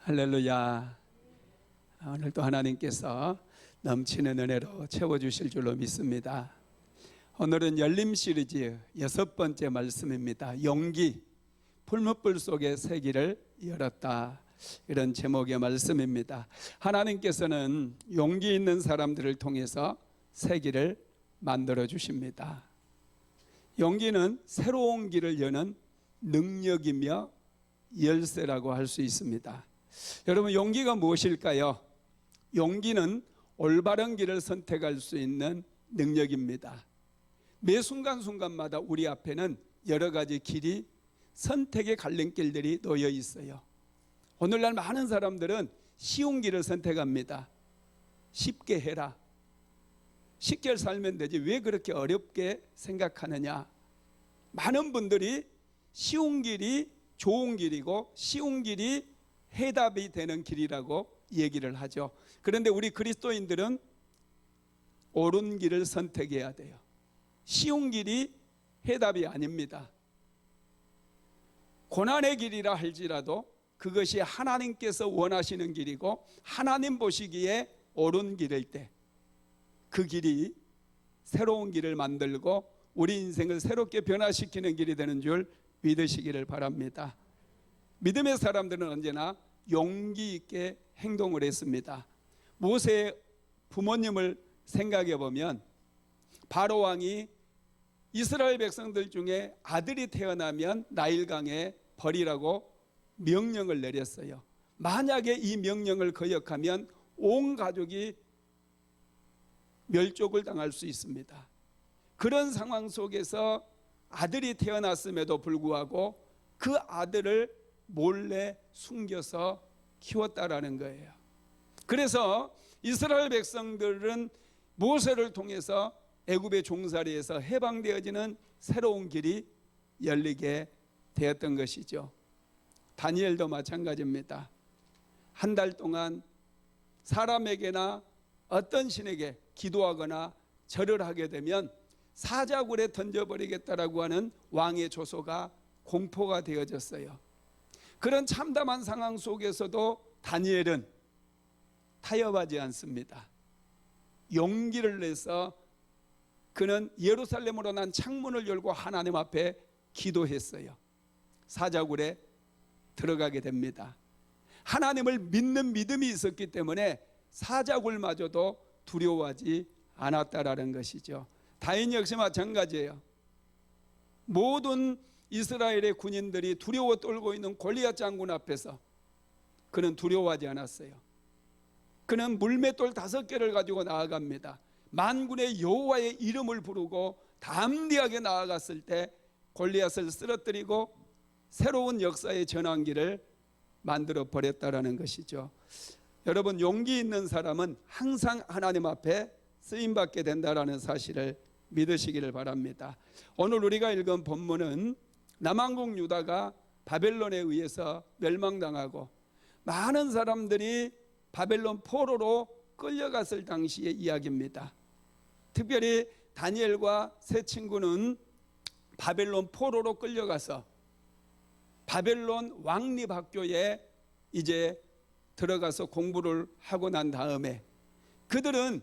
할렐루야. 오늘도 하나님께서 넘치는 은혜로 채워주실 줄로 믿습니다. 오늘은 열림 시리즈 6번째 말씀입니다. 용기, 풀무불 속의 세기를 열었다, 이런 제목의 말씀입니다. 하나님께서는 용기 있는 사람들을 통해서 세기를 만들어 주십니다. 용기는 새로운 길을 여는 능력이며 열쇠라고 할 수 있습니다. 여러분, 용기가 무엇일까요? 용기는 올바른 길을 선택할 수 있는 능력입니다. 매 순간순간마다 우리 앞에는 여러 가지 길이, 선택의 갈림길들이 놓여 있어요. 오늘날 많은 사람들은 쉬운 길을 선택합니다. 쉽게 해라, 쉽게 살면 되지 왜 그렇게 어렵게 생각하느냐. 많은 분들이 쉬운 길이 좋은 길이고 쉬운 길이 해답이 되는 길이라고 얘기를 하죠. 그런데 우리 그리스도인들은 옳은 길을 선택해야 돼요. 쉬운 길이 해답이 아닙니다. 고난의 길이라 할지라도 그것이 하나님께서 원하시는 길이고 하나님 보시기에 옳은 길일 때 그 길이 새로운 길을 만들고 우리 인생을 새롭게 변화시키는 길이 되는 줄 믿으시기를 바랍니다. 믿음의 사람들은 언제나 용기 있게 행동을 했습니다. 모세의 부모님을 생각해 보면 바로 왕이 이스라엘 백성들 중에 아들이 태어나면 나일강에 버리라고 명령을 내렸어요. 만약에 이 명령을 거역하면 온 가족이 멸족을 당할 수 있습니다. 그런 상황 속에서 아들이 태어났음에도 불구하고 그 아들을 몰래 숨겨서 키웠다라는 거예요. 그래서 이스라엘 백성들은 모세를 통해서 애굽의 종살이에서 해방되어지는 새로운 길이 열리게 되었던 것이죠. 다니엘도 마찬가지입니다. 한 달 동안 사람에게나 어떤 신에게 기도하거나 절을 하게 되면 사자굴에 던져버리겠다라고 하는 왕의 조소가 공포가 되어졌어요. 그런 참담한 상황 속에서도 다니엘은 타협하지 않습니다. 용기를 내서 그는 예루살렘으로 난 창문을 열고 하나님 앞에 기도했어요. 사자굴에 들어가게 됩니다. 하나님을 믿는 믿음이 있었기 때문에 사자굴마저도 두려워하지 않았다라는 것이죠. 다윗 역시 마찬가지예요. 모든 이스라엘의 군인들이 두려워 떨고 있는 골리앗 장군 앞에서 그는 두려워하지 않았어요. 그는 물맷돌 5개를 가지고 나아갑니다. 만군의 여호와의 이름을 부르고 담대하게 나아갔을 때 골리앗을 쓰러뜨리고 새로운 역사의 전환기를 만들어 버렸다라는 것이죠. 여러분, 용기 있는 사람은 항상 하나님 앞에 쓰임받게 된다라는 사실을 믿으시기를 바랍니다. 오늘 우리가 읽은 본문은 남왕국 유다가 바벨론에 의해서 멸망당하고 많은 사람들이 바벨론 포로로 끌려갔을 당시의 이야기입니다. 특별히 다니엘과 세 친구는 바벨론 포로로 끌려가서 바벨론 왕립학교에 이제 들어가서 공부를 하고 난 다음에 그들은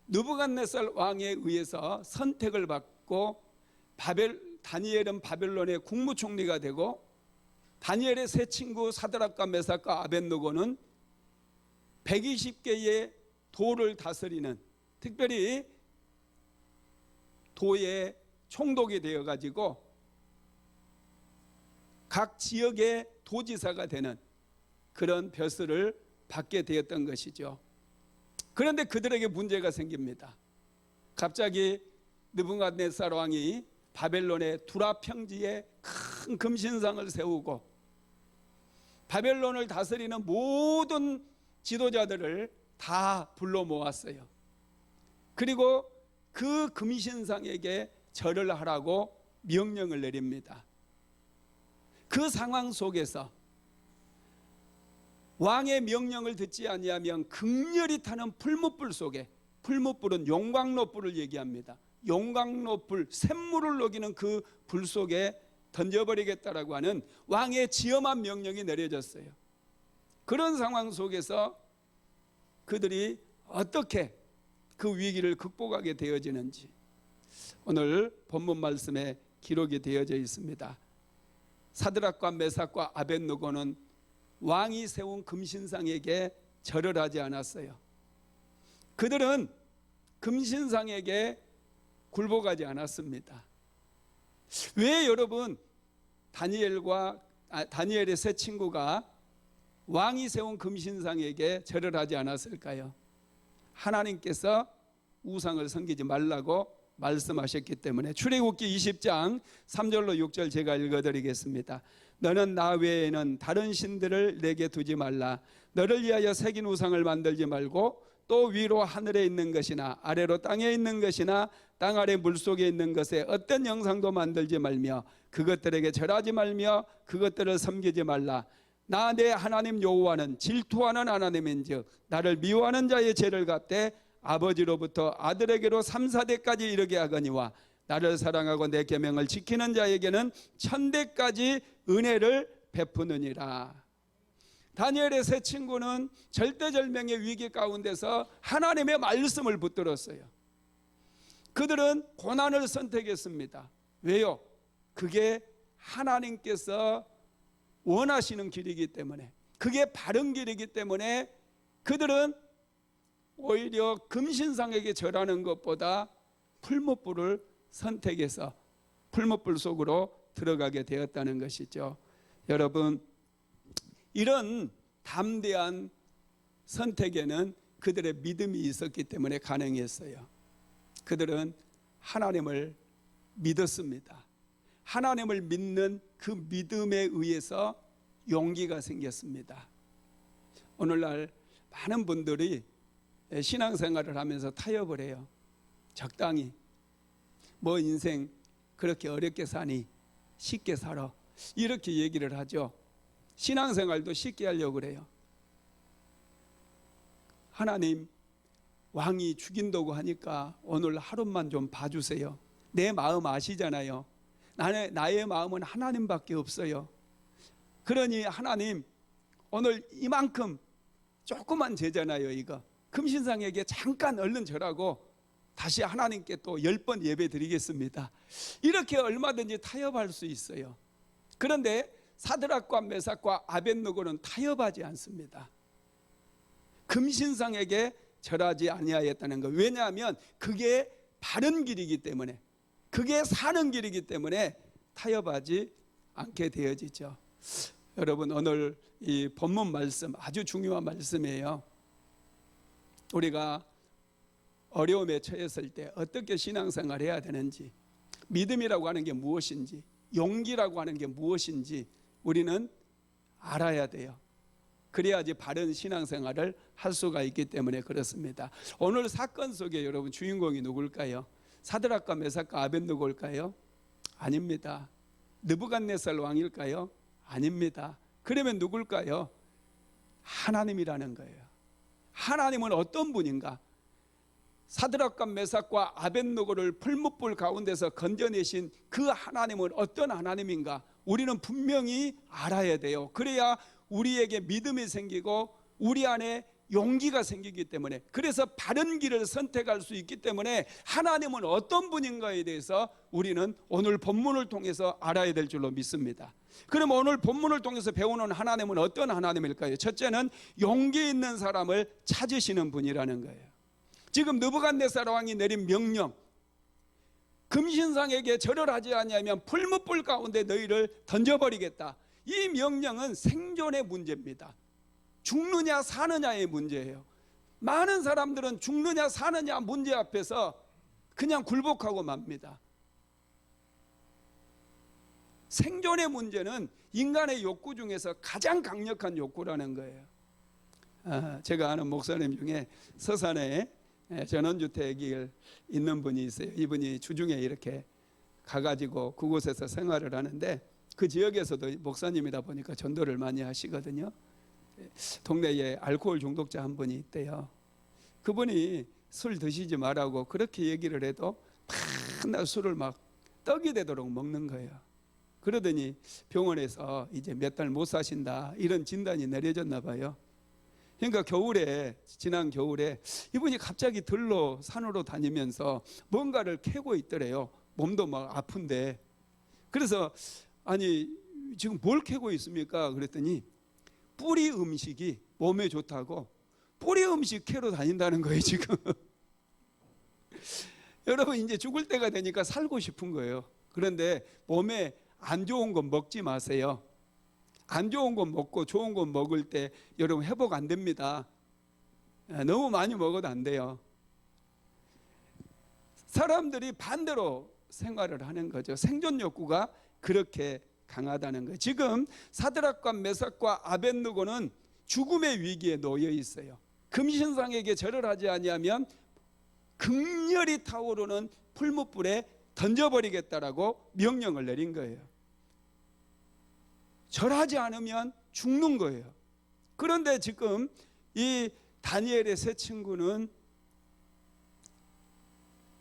느부갓네살 왕에 의해서 선택을 받고 다니엘은 바벨론의 국무총리가 되고 다니엘의 세 친구 사드락과 메삭과 아벳느고는 120개의 도를 다스리는, 특별히 도의 총독이 되어가지고 각 지역의 도지사가 되는 그런 벼슬을 받게 되었던 것이죠. 그런데 그들에게 문제가 생깁니다. 갑자기 느부갓네살 왕이 바벨론의 두라 평지에 큰 금신상을 세우고 바벨론을 다스리는 모든 지도자들을 다 불러 모았어요. 그리고 그 금신상에게 절을 하라고 명령을 내립니다. 그 상황 속에서 왕의 명령을 듣지 아니하면 극렬히 타는 풀무불 속에, 풀무불은 용광로불을 얘기합니다. 용광로불, 샘물을 녹이는 그 불 속에 던져버리겠다라고 하는 왕의 지엄한 명령이 내려졌어요. 그런 상황 속에서 그들이 어떻게 그 위기를 극복하게 되어지는지 오늘 본문 말씀에 기록이 되어져 있습니다. 사드락과 메삭과 아벳느고는 왕이 세운 금신상에게 절을 하지 않았어요. 그들은 금신상에게 굴복하지 않았습니다. 왜 여러분 다니엘의 세 친구가 왕이 세운 금신상에게 절을 하지 않았을까요? 하나님께서 우상을 섬기지 말라고 말씀하셨기 때문에. 출애굽기 20장 3절로 6절 제가 읽어드리겠습니다. 너는 나 외에는 다른 신들을 내게 두지 말라. 너를 위하여 새긴 우상을 만들지 말고 또 위로 하늘에 있는 것이나 아래로 땅에 있는 것이나 땅 아래 물속에 있는 것에 어떤 형상도 만들지 말며 그것들에게 절하지 말며 그것들을 섬기지 말라. 나 내 하나님 여호와는 질투하는 하나님인즉 나를 미워하는 자의 죄를 갚되 아버지로부터 아들에게로 3, 4대까지 이르게 하거니와 나를 사랑하고 내 계명을 지키는 자에게는 1000대까지 은혜를 베푸느니라. 다니엘의 세 친구는 절대절명의 위기 가운데서 하나님의 말씀을 붙들었어요. 그들은 고난을 선택했습니다. 왜요? 그게 하나님께서 원하시는 길이기 때문에, 그게 바른 길이기 때문에 그들은 오히려 금신상에게 절하는 것보다 풀무불을 선택해서 풀무불 속으로 들어가게 되었다는 것이죠. 여러분, 이런 담대한 선택에는 그들의 믿음이 있었기 때문에 가능했어요. 그들은 하나님을 믿었습니다. 하나님을 믿는 그 믿음에 의해서 용기가 생겼습니다. 오늘날 많은 분들이 신앙생활을 하면서 타협을 해요. 적당히 뭐 인생 그렇게 어렵게 사니 쉽게 살아, 이렇게 얘기를 하죠. 신앙생활도 쉽게 하려고 그래요. 하나님, 왕이 죽인다고 하니까 오늘 하루만 좀 봐주세요. 내 마음 아시잖아요. 나의 마음은 하나님밖에 없어요. 그러니 하나님, 오늘 이만큼 조그만 죄잖아요. 이거 금신상에게 잠깐 얼른 절하고 다시 하나님께 또 10번 예배 드리겠습니다. 이렇게 얼마든지 타협할 수 있어요. 그런데 사드락과 메삭과 아벳느고는 타협하지 않습니다. 금신상에게 절하지 아니하였다는 것. 왜냐하면 그게 바른 길이기 때문에, 그게 사는 길이기 때문에 타협하지 않게 되어지죠. 여러분, 오늘 이 본문 말씀 아주 중요한 말씀이에요. 우리가 어려움에 처했을 때 어떻게 신앙생활을 해야 되는지, 믿음이라고 하는 게 무엇인지, 용기라고 하는 게 무엇인지 우리는 알아야 돼요. 그래야지 바른 신앙생활을 할 수가 있기 때문에 그렇습니다. 오늘 사건 속에 여러분 주인공이 누굴까요? 사드락과 메삭과 아벳느고일까요? 아닙니다. 느부갓네살 왕일까요? 아닙니다. 그러면 누굴까요? 하나님이라는 거예요. 하나님은 어떤 분인가? 사드락과 메삭과 아벳느고를 풀무불 가운데서 건져내신 그 하나님은 어떤 하나님인가? 우리는 분명히 알아야 돼요. 그래야 우리에게 믿음이 생기고 우리 안에 용기가 생기기 때문에, 그래서 바른 길을 선택할 수 있기 때문에 하나님은 어떤 분인가에 대해서 우리는 오늘 본문을 통해서 알아야 될 줄로 믿습니다. 그럼 오늘 본문을 통해서 배우는 하나님은 어떤 하나님일까요? 첫째는 용기 있는 사람을 찾으시는 분이라는 거예요. 지금 느부갓네살 왕이 내린 명령, 금신상에게 절을 하지 아니하면 풀무불 가운데 너희를 던져버리겠다. 이 명령은 생존의 문제입니다. 죽느냐 사느냐의 문제예요. 많은 사람들은 죽느냐 사느냐 문제 앞에서 그냥 굴복하고 맙니다. 생존의 문제는 인간의 욕구 중에서 가장 강력한 욕구라는 거예요. 제가 아는 목사님 중에 서산에 전원주택이 있는 분이 있어요. 이분이 주중에 이렇게 가가지고 그곳에서 생활을 하는데, 그 지역에서도 목사님이다 보니까 전도를 많이 하시거든요. 동네에 알코올 중독자 한 분이 있대요. 그분이 술 드시지 말라고 그렇게 얘기를 해도 맨날 술을 막 떡이 되도록 먹는 거예요. 그러더니 병원에서 이제 몇 달 못 사신다 이런 진단이 내려졌나 봐요. 그러니까 지난 겨울에 이분이 갑자기 들로 산으로 다니면서 뭔가를 캐고 있더래요. 몸도 막 아픈데. 그래서 아니 지금 뭘 캐고 있습니까? 그랬더니 뿌리 음식이 몸에 좋다고 뿌리 음식 캐러 다닌다는 거예요 지금. 여러분 이제 죽을 때가 되니까 살고 싶은 거예요. 그런데 몸에 안 좋은 건 먹지 마세요. 안 좋은 건 먹고 좋은 건 먹을 때 여러분 회복 안 됩니다. 너무 많이 먹어도 안 돼요. 사람들이 반대로 생활을 하는 거죠. 생존 욕구가 그렇게 강하다는 거예요. 지금 사드락과 메삭과 아벳느고는 죽음의 위기에 놓여 있어요. 금신상에게 절을 하지 아니하면 극렬히 타오르는 풀무불에 던져버리겠다라고 명령을 내린 거예요. 절하지 않으면 죽는 거예요. 그런데 지금 이 다니엘의 세 친구는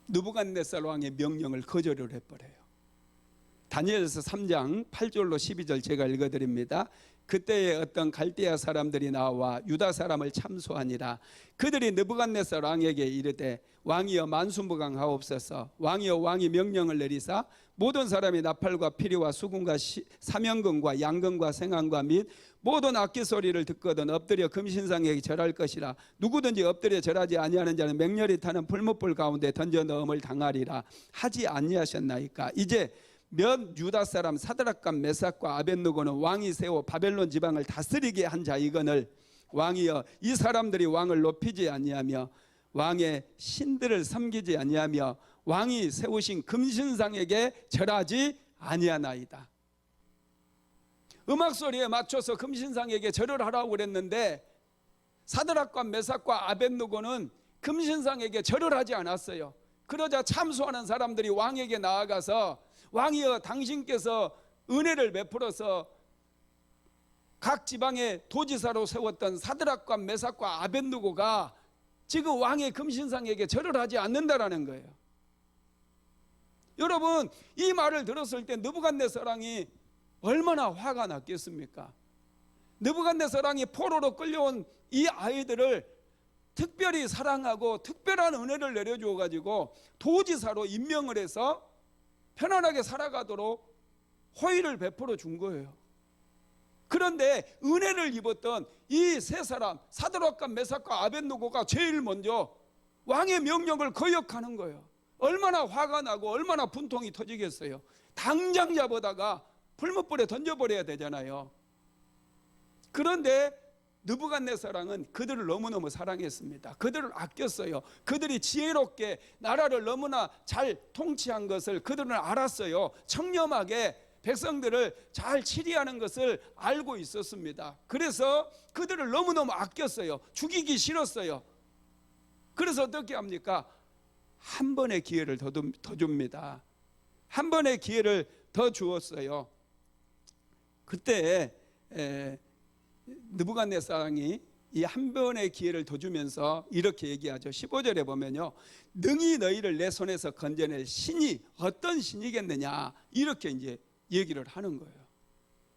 느부갓네살 왕의 명령을 거절을 해버려요. 다니엘서 3장 8절로 12절 제가 읽어드립니다. 그때에 어떤 갈대아 사람들이 나와 유다 사람을 참소하니라. 그들이 느부갓네살 왕에게 이르되 왕이여 만수무강하옵소서. 왕이여 왕이 명령을 내리사 모든 사람이 나팔과 피리와 수금과 사명금과 양금과 생황과 및 모든 악기 소리를 듣거든 엎드려 금신상에게 절할 것이라. 누구든지 엎드려 절하지 아니하는 자는 맹렬히 타는 풀무불 가운데 던져 넣음을 당하리라 하지 아니하셨나이까. 이제 몇 유다 사람 사드락과 메삭과 아벳느고는 왕이 세워 바벨론 지방을 다스리게 한 자이거늘 왕이여 이 사람들이 왕을 높이지 아니하며 왕의 신들을 섬기지 아니하며 왕이 세우신 금신상에게 절하지 아니하나이다. 음악 소리에 맞춰서 금신상에게 절을 하라고 그랬는데 사드락과 메삭과 아벳느고는 금신상에게 절을 하지 않았어요. 그러자 참소하는 사람들이 왕에게 나아가서 왕이여 당신께서 은혜를 베풀어서 각 지방의 도지사로 세웠던 사드락과 메삭과 아벳느고가 지금 왕의 금신상에게 절을 하지 않는다라는 거예요. 여러분 이 말을 들었을 때 느부갓네살 왕이 얼마나 화가 났겠습니까? 느부갓네살 왕이 포로로 끌려온 이 아이들을 특별히 사랑하고 특별한 은혜를 내려줘 가지고 도지사로 임명을 해서 편안하게 살아가도록 호의를 베풀어 준 거예요. 그런데 은혜를 입었던 이 세 사람 사드락과 메삭과 아벳느고가 제일 먼저 왕의 명령을 거역하는 거예요. 얼마나 화가 나고 얼마나 분통이 터지겠어요. 당장 잡아다가 풀무불에 던져버려야 되잖아요. 그런데 느부갓네살 왕은 그들을 너무너무 사랑했습니다. 그들을 아꼈어요. 그들이 지혜롭게 나라를 너무나 잘 통치한 것을 그들은 알았어요. 청렴하게 백성들을 잘 치리하는 것을 알고 있었습니다. 그래서 그들을 너무너무 아꼈어요. 죽이기 싫었어요. 그래서 어떻게 합니까? 한 번의 기회를 더 줍니다. 한 번의 기회를 더 주었어요. 그때 느부갓네살 왕이 이 한 번의 기회를 더 주면서 이렇게 얘기하죠. 15절에 보면요, 능히 너희를 내 손에서 건져낼 신이 어떤 신이겠느냐 이렇게 이제 얘기를 하는 거예요.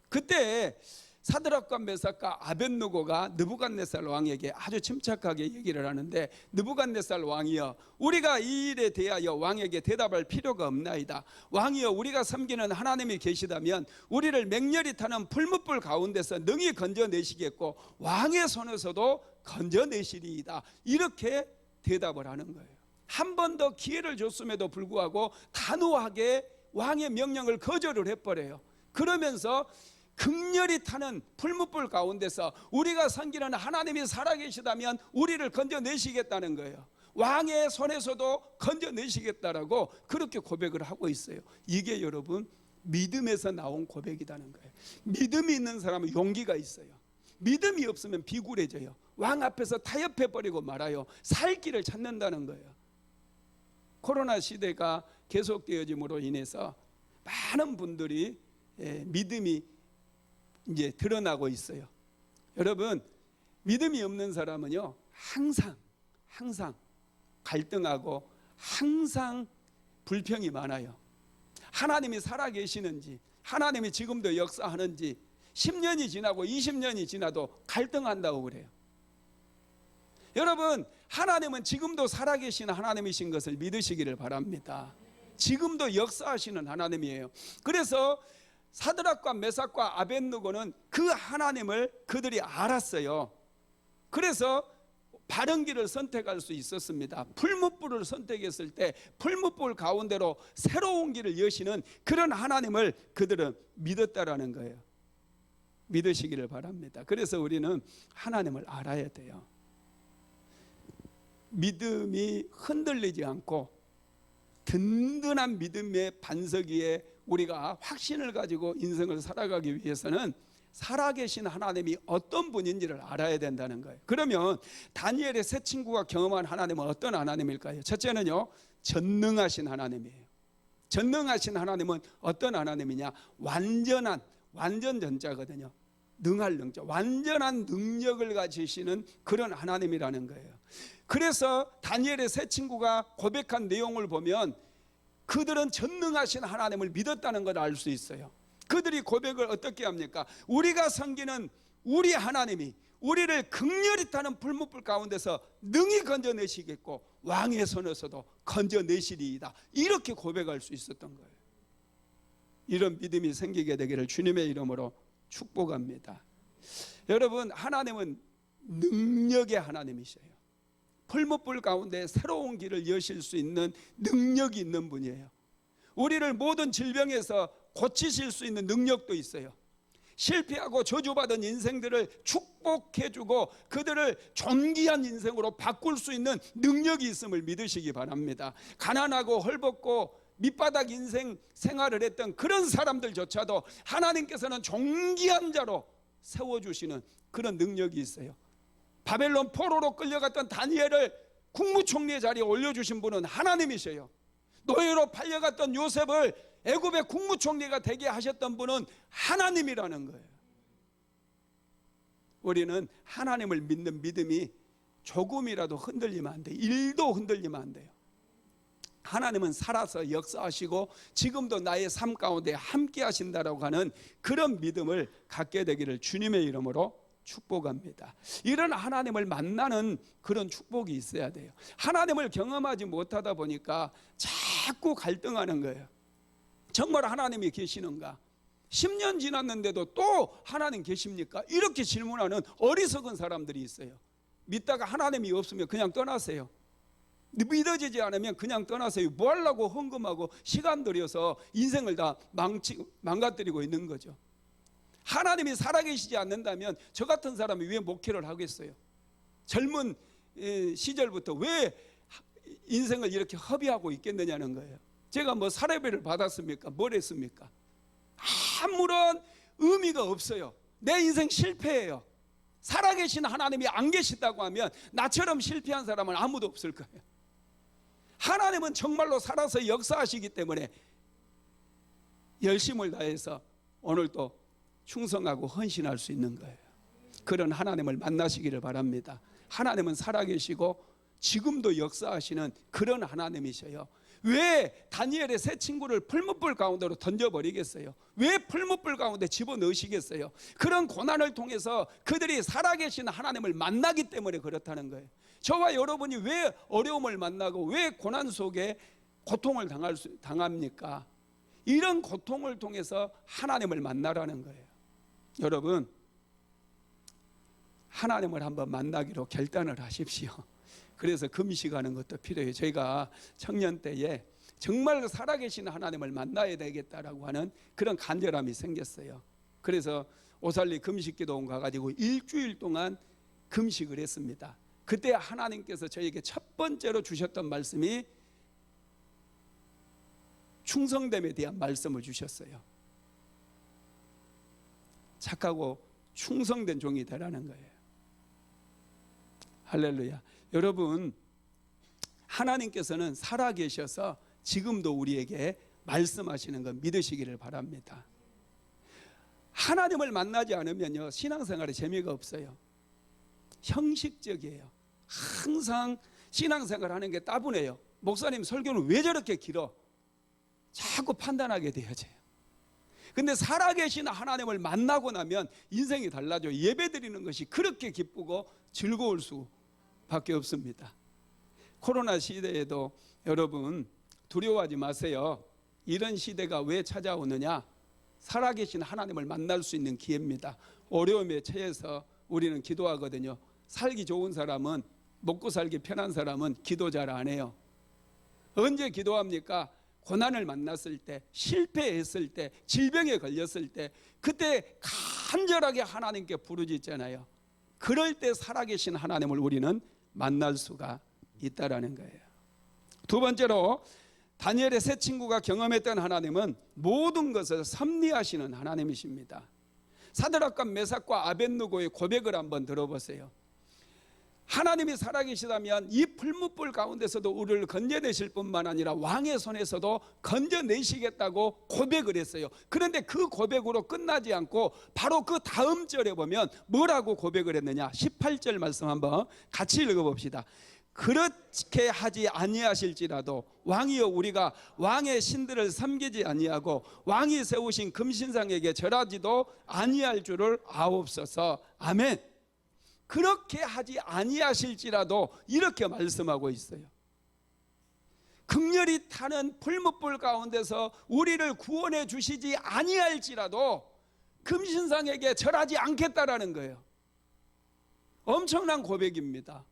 그때 사드락과 메삭과 아벳느고가 느부갓네살 왕에게 아주 침착하게 얘기를 하는데, 느부갓네살 왕이여, 우리가 이 일에 대하여 왕에게 대답할 필요가 없나이다. 왕이여, 우리가 섬기는 하나님이 계시다면 우리를 맹렬히 타는 풀무불 가운데서 능히 건져내시겠고 왕의 손에서도 건져내시리이다. 이렇게 대답을 하는 거예요. 한 번 더 기회를 줬음에도 불구하고 단호하게 왕의 명령을 거절을 해버려요. 그러면서 극렬히 타는 풀무불 가운데서 우리가 섬기는 하나님이 살아계시다면 우리를 건져내시겠다는 거예요. 왕의 손에서도 건져내시겠다라고 그렇게 고백을 하고 있어요. 이게 여러분 믿음에서 나온 고백이라는 거예요. 믿음이 있는 사람은 용기가 있어요. 믿음이 없으면 비굴해져요. 왕 앞에서 타협해버리고 말아요. 살 길을 찾는다는 거예요. 코로나 시대가 계속되어짐으로 인해서 많은 분들이 믿음이 이제 드러나고 있어요. 여러분, 믿음이 없는 사람은요, 항상 갈등하고 항상 불평이 많아요. 하나님이 살아계시는지, 하나님이 지금도 역사하는지 10년이 지나고 20년이 지나도 갈등한다고 그래요. 여러분, 하나님은 지금도 살아계신 하나님이신 것을 믿으시기를 바랍니다. 지금도 역사하시는 하나님이에요. 그래서 사드락과 메삭과 아벳느고는 그 하나님을 그들이 알았어요. 그래서 바른 길을 선택할 수 있었습니다. 풀무불을 선택했을 때 풀무불 가운데로 새로운 길을 여시는 그런 하나님을 그들은 믿었다라는 거예요. 믿으시기를 바랍니다. 그래서 우리는 하나님을 알아야 돼요. 믿음이 흔들리지 않고 든든한 믿음의 반석 위에 우리가 확신을 가지고 인생을 살아가기 위해서는 살아계신 하나님이 어떤 분인지를 알아야 된다는 거예요. 그러면 다니엘의 세 친구가 경험한 하나님은 어떤 하나님일까요? 첫째는요, 전능하신 하나님이에요. 전능하신 하나님은 어떤 하나님이냐? 완전 전자거든요. 능할 능자, 완전한 능력을 가지시는 그런 하나님이라는 거예요. 그래서 다니엘의 세 친구가 고백한 내용을 보면 그들은 전능하신 하나님을 믿었다는 걸 알 수 있어요. 그들이 고백을 어떻게 합니까? 우리가 섬기는 우리 하나님이 우리를 극렬히 타는 불무불 가운데서 능히 건져내시겠고 왕의 손에서도 건져내시리이다. 이렇게 고백할 수 있었던 거예요. 이런 믿음이 생기게 되기를 주님의 이름으로 축복합니다. 여러분, 하나님은 능력의 하나님이셔요. 풀무불 가운데 새로운 길을 여실 수 있는 능력이 있는 분이에요. 우리를 모든 질병에서 고치실 수 있는 능력도 있어요. 실패하고 저주받은 인생들을 축복해주고 그들을 존귀한 인생으로 바꿀 수 있는 능력이 있음을 믿으시기 바랍니다. 가난하고 헐벗고 밑바닥 인생 생활을 했던 그런 사람들조차도 하나님께서는 존귀한 자로 세워주시는 그런 능력이 있어요. 바벨론 포로로 끌려갔던 다니엘을 국무총리의 자리에 올려주신 분은 하나님이셔요. 노예로 팔려갔던 요셉을 애굽의 국무총리가 되게 하셨던 분은 하나님이라는 거예요. 우리는 하나님을 믿는 믿음이 조금이라도 흔들리면 안 돼요. 1도 흔들리면 안 돼요. 하나님은 살아서 역사하시고 지금도 나의 삶 가운데 함께 하신다라고 하는 그런 믿음을 갖게 되기를 주님의 이름으로 축복합니다. 이런 하나님을 만나는 그런 축복이 있어야 돼요. 하나님을 경험하지 못하다 보니까 자꾸 갈등하는 거예요. 정말 하나님이 계시는가? 10년 지났는데도 또 하나님 계십니까? 이렇게 질문하는 어리석은 사람들이 있어요. 믿다가 하나님이 없으면 그냥 떠나세요. 믿어지지 않으면 그냥 떠나세요. 뭐 하려고 헌금하고 시간 들여서 인생을 다 망가뜨리고 있는 거죠. 하나님이 살아계시지 않는다면 저 같은 사람이 왜 목회를 하겠어요? 젊은 시절부터 왜 인생을 이렇게 허비하고 있겠느냐는 거예요. 제가 뭐 사례비를 받았습니까? 뭘 했습니까? 아무런 의미가 없어요. 내 인생 실패예요. 살아계신 하나님이 안 계시다고 하면 나처럼 실패한 사람은 아무도 없을 거예요. 하나님은 정말로 살아서 역사하시기 때문에 열심을 다해서 오늘도 충성하고 헌신할 수 있는 거예요. 그런 하나님을 만나시기를 바랍니다. 하나님은 살아계시고 지금도 역사하시는 그런 하나님이셔요. 왜 다니엘의 세 친구를 풀무불 가운데로 던져버리겠어요? 왜 풀무불 가운데 집어넣으시겠어요? 그런 고난을 통해서 그들이 살아계신 하나님을 만나기 때문에 그렇다는 거예요. 저와 여러분이 왜 어려움을 만나고 왜 고난 속에 고통을 당합니까? 이런 고통을 통해서 하나님을 만나라는 거예요. 여러분, 하나님을 한번 만나기로 결단을 하십시오. 그래서 금식하는 것도 필요해요. 저희가 청년 때에 정말 살아계신 하나님을 만나야 되겠다라고 하는 그런 간절함이 생겼어요. 그래서 오살리 금식기도원 가가지고 일주일 동안 금식을 했습니다. 그때 하나님께서 저에게 첫 번째로 주셨던 말씀이 충성됨에 대한 말씀을 주셨어요. 착하고 충성된 종이 되라는 거예요. 할렐루야. 여러분, 하나님께서는 살아계셔서 지금도 우리에게 말씀하시는 것 믿으시기를 바랍니다. 하나님을 만나지 않으면요, 신앙생활에 재미가 없어요. 형식적이에요. 항상 신앙생활 하는 게 따분해요. 목사님 설교는 왜 저렇게 길어? 자꾸 판단하게 되어져요. 근데 살아계신 하나님을 만나고 나면 인생이 달라져요. 예배 드리는 것이 그렇게 기쁘고 즐거울 수 밖에 없습니다. 코로나 시대에도 여러분 두려워하지 마세요. 이런 시대가 왜 찾아오느냐? 살아계신 하나님을 만날 수 있는 기회입니다. 어려움에 처해서 우리는 기도하거든요. 살기 좋은 사람은, 먹고 살기 편한 사람은 기도 잘 안 해요. 언제 기도합니까? 고난을 만났을 때, 실패했을 때, 질병에 걸렸을 때, 그때 간절하게 하나님께 부르짖잖아요. 그럴 때 살아계신 하나님을 우리는 만날 수가 있다라는 거예요. 두 번째로 다니엘의 세 친구가 경험했던 하나님은 모든 것을 섭리하시는 하나님이십니다. 사드락과 메삭과 아벳느고의 고백을 한번 들어보세요. 하나님이 살아계시다면 이 풀무불 가운데서도 우리를 건져내실 뿐만 아니라 왕의 손에서도 건져내시겠다고 고백을 했어요. 그런데 그 고백으로 끝나지 않고 바로 그 다음 절에 보면 뭐라고 고백을 했느냐? 18절 말씀 한번 같이 읽어봅시다. 그렇게 하지 아니하실지라도 왕이여 우리가 왕의 신들을 섬기지 아니하고 왕이 세우신 금신상에게 절하지도 아니할 줄을 아옵소서. 아멘. 그렇게 하지 아니하실지라도 이렇게 말씀하고 있어요. 극렬히 타는 풀무불 가운데서 우리를 구원해 주시지 아니할지라도 금신상에게 절하지 않겠다라는 거예요. 엄청난 고백입니다.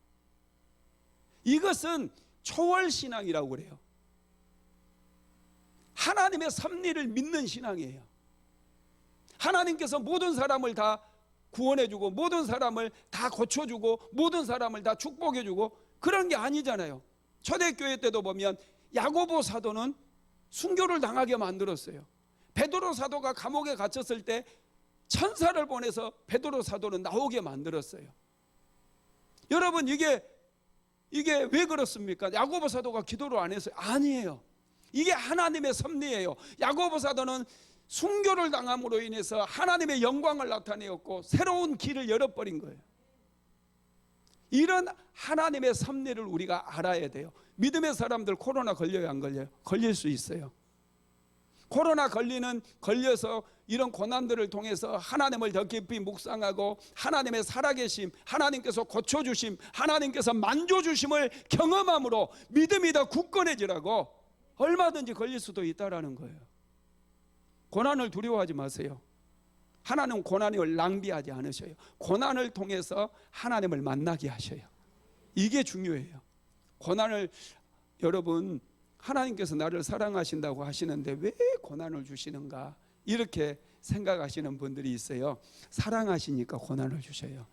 이것은 초월신앙이라고 그래요. 하나님의 섭리를 믿는 신앙이에요. 하나님께서 모든 사람을 다 구원해주고 모든 사람을 다 고쳐주고 모든 사람을 다 축복해주고 그런 게 아니잖아요. 초대교회 때도 보면 야고보 사도는 순교를 당하게 만들었어요. 베드로 사도가 감옥에 갇혔을 때 천사를 보내서 베드로 사도는 나오게 만들었어요. 여러분 이게 왜 그렇습니까? 야고보 사도가 기도를 안 했어요? 아니에요. 이게 하나님의 섭리예요. 야고보 사도는 순교를 당함으로 인해서 하나님의 영광을 나타내었고 새로운 길을 열어버린 거예요. 이런 하나님의 섭리를 우리가 알아야 돼요. 믿음의 사람들 코로나 걸려요, 안 걸려요? 걸릴 수 있어요. 코로나 걸려서 이런 고난들을 통해서 하나님을 더 깊이 묵상하고 하나님의 살아계심, 하나님께서 고쳐주심, 하나님께서 만져주심을 경험함으로 믿음이 더 굳건해지라고 얼마든지 걸릴 수도 있다라는 거예요. 고난을 두려워하지 마세요. 하나님은 고난을 낭비하지 않으셔요. 고난을 통해서 하나님을 만나게 하셔요. 이게 중요해요. 고난을 여러분 하나님께서 나를 사랑하신다고 하시는데 왜 고난을 주시는가 이렇게 생각하시는 분들이 있어요. 사랑하시니까 고난을 주셔요.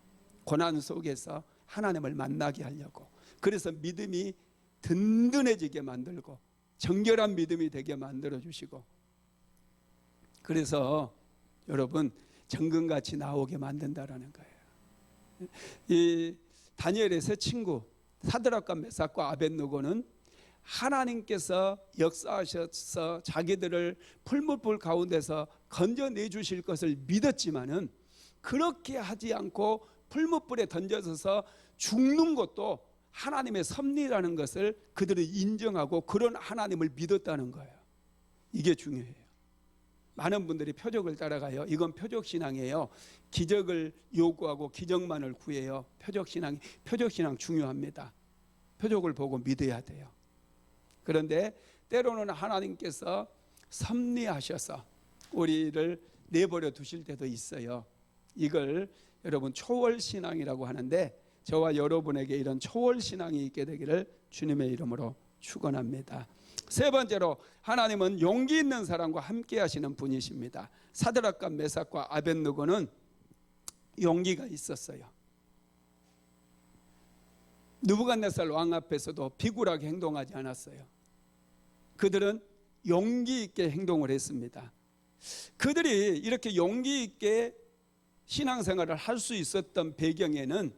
고난 속에서 하나님을 만나게 하려고. 그래서 믿음이 든든해지게 만들고 정결한 믿음이 되게 만들어 주시고, 그래서 여러분 정금같이 나오게 만든다라는 거예요. 이 다니엘의 세 친구 사드락과 메삭과 아벳느고는 하나님께서 역사하셔서 자기들을 풀무불 가운데서 건져내 주실 것을 믿었지만은 그렇게 하지 않고 풀무불에 던져져서 죽는 것도 하나님의 섭리라는 것을 그들은 인정하고 그런 하나님을 믿었다는 거예요. 이게 중요해요. 많은 분들이 표적을 따라가요. 이건 표적신앙이에요. 기적을 요구하고 기적만을 구해요. 표적신앙 중요합니다. 표적을 보고 믿어야 돼요. 그런데 때로는 하나님께서 섭리하셔서 우리를 내버려 두실 때도 있어요. 이걸 여러분 초월신앙이라고 하는데 저와 여러분에게 이런 초월신앙이 있게 되기를 주님의 이름으로 축원합니다. 세 번째로 하나님은 용기 있는 사람과 함께 하시는 분이십니다. 사드락과 메삭과 아벳느고는 용기가 있었어요. 느부갓네살 왕 앞에서도 비굴하게 행동하지 않았어요. 그들은 용기 있게 행동을 했습니다. 그들이 이렇게 용기 있게 신앙생활을 할 수 있었던 배경에는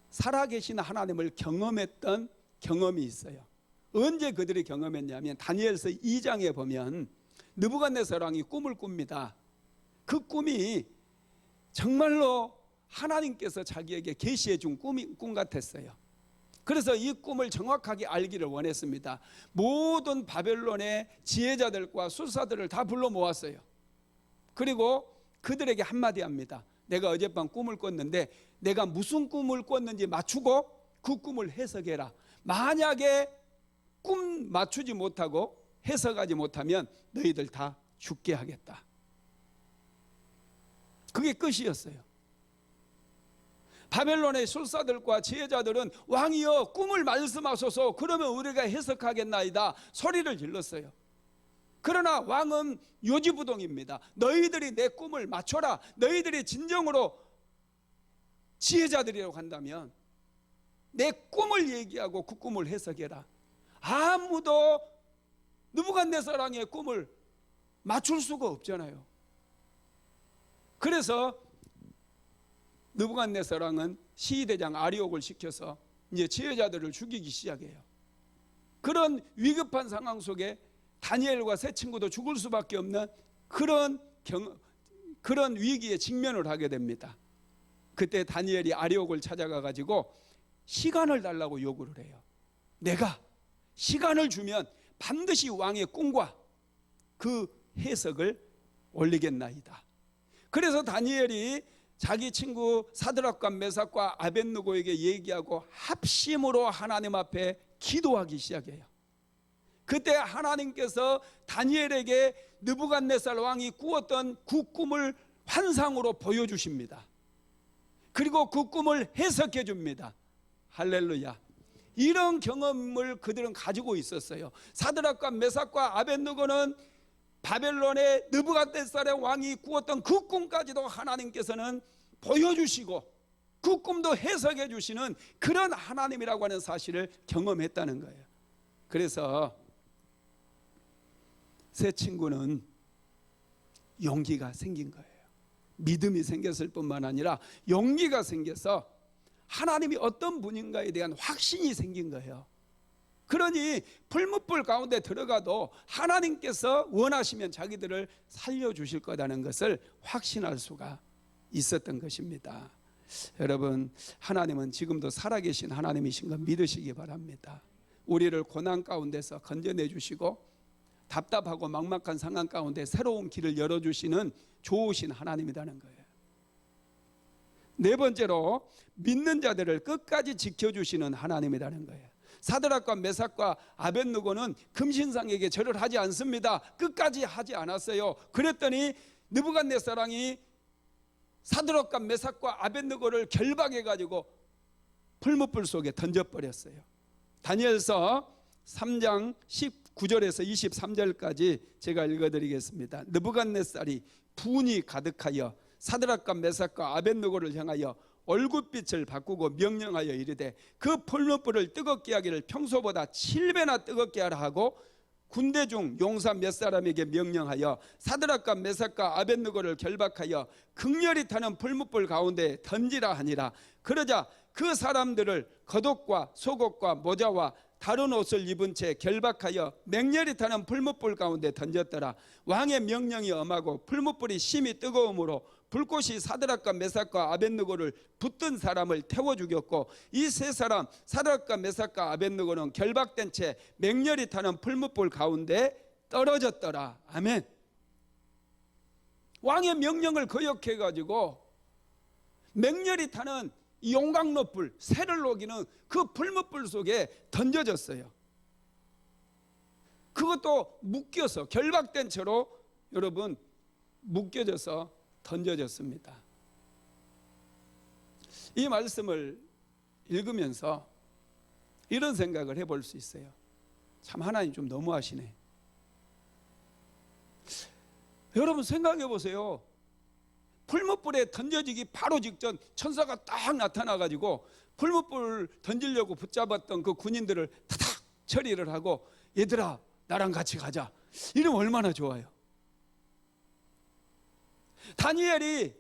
살아계신 하나님을 경험했던 경험이 있어요. 언제 그들이 경험했냐면 다니엘서 2장에 보면 느부갓네살 왕이 꿈을 꿉니다. 그 꿈이 정말로 하나님께서 자기에게 계시해 준 꿈 같았어요. 그래서 이 꿈을 정확하게 알기를 원했습니다. 모든 바벨론의 지혜자들과 술사들을 다 불러 모았어요. 그리고 그들에게 한마디 합니다. 내가 어젯밤 꿈을 꿨는데 내가 무슨 꿈을 꿨는지 맞추고 그 꿈을 해석해라. 만약에 꿈 맞추지 못하고 해석하지 못하면 너희들 다 죽게 하겠다. 그게 끝이었어요. 바벨론의 술사들과 지혜자들은 왕이여 꿈을 말씀하소서, 그러면 우리가 해석하겠나이다 소리를 질렀어요. 그러나 왕은 요지부동입니다. 너희들이 내 꿈을 맞춰라. 너희들이 진정으로 지혜자들이라고 한다면 내 꿈을 얘기하고 그 꿈을 해석해라. 아무도 느부갓네살왕의 꿈을 맞출 수가 없잖아요. 그래서 느부갓네살왕은 시위대장 아리옥을 시켜서 이제 지혜자들을 죽이기 시작해요. 그런 위급한 상황 속에 다니엘과 세 친구도 죽을 수밖에 없는 그런 위기에 직면을 하게 됩니다. 그때 다니엘이 아리옥을 찾아가 가지고 시간을 달라고 요구를 해요. 내가 시간을 주면 반드시 왕의 꿈과 그 해석을 올리겠나이다. 그래서 다니엘이 자기 친구 사드락과 메삭과 아벳느고에게 얘기하고 합심으로 하나님 앞에 기도하기 시작해요. 그때 하나님께서 다니엘에게 느부갓네살 왕이 꾸었던 그 꿈을 환상으로 보여주십니다. 그리고 그 꿈을 해석해 줍니다. 할렐루야. 이런 경험을 그들은 가지고 있었어요. 사드락과 메삭과 아벳느고는 바벨론의 느부갓네살의 왕이 꾸었던 그 꿈까지도 하나님께서는 보여주시고 그 꿈도 해석해 주시는 그런 하나님이라고 하는 사실을 경험했다는 거예요. 그래서 세 친구는 용기가 생긴 거예요. 믿음이 생겼을 뿐만 아니라 용기가 생겨서 하나님이 어떤 분인가에 대한 확신이 생긴 거예요. 그러니 풀무불 가운데 들어가도 하나님께서 원하시면 자기들을 살려주실 거라는 것을 확신할 수가 있었던 것입니다. 여러분, 하나님은 지금도 살아계신 하나님이신 거 믿으시기 바랍니다. 우리를 고난 가운데서 건져내 주시고 답답하고 막막한 상황 가운데 새로운 길을 열어주시는 좋으신 하나님이라는 거예요. 네 번째로 믿는 자들을 끝까지 지켜주시는 하나님이라는 거예요. 사드락과 메삭과 아벳느고는 금신상에게 절을 하지 않습니다. 끝까지 하지 않았어요. 그랬더니 느부갓네살왕이 사드락과 메삭과 아벳느고를 결박해 가지고 풀무불 속에 던져버렸어요. 다니엘서 3장 19절에서 23절까지 제가 읽어드리겠습니다. 느부갓네살이 분이 가득하여 사드락과 메삭과 아벳느고를 향하여 얼굴빛을 바꾸고 명령하여 이르되 그 풀무불을 뜨겁게 하기를 평소보다 7배나 뜨겁게 하라 하고 군대 중 용사 몇 사람에게 명령하여 사드락과 메삭과 아벳느고를 결박하여 극렬히 타는 풀무불 가운데 던지라 하니라. 그러자 그 사람들을 겉옷과 속옷과 모자와 다른 옷을 입은 채 결박하여 맹렬히 타는 풀무불 가운데 던졌더라. 왕의 명령이 엄하고 풀무불이 심히 뜨거움으로 불꽃이 사드락과 메삭과 아벳느고를 붙든 사람을 태워 죽였고 이 세 사람 사드락과 메삭과 아벳느고는 결박된 채 맹렬히 타는 풀무불 가운데 떨어졌더라. 아멘. 왕의 명령을 거역해 가지고 맹렬히 타는 이 용광로불, 새를 녹이는 그 풀무불 속에 던져졌어요. 그것도 묶여서 결박된 채로 여러분 묶여져서 던져졌습니다. 이 말씀을 읽으면서 이런 생각을 해볼 수 있어요. 참 하나님 좀 너무하시네. 여러분 생각해 보세요. 풀무불에 던져지기 바로 직전 천사가 딱 나타나가지고 풀무불 던지려고 붙잡았던 그 군인들을 타닥 처리를 하고 얘들아 나랑 같이 가자. 이러면 얼마나 좋아요. 다니엘이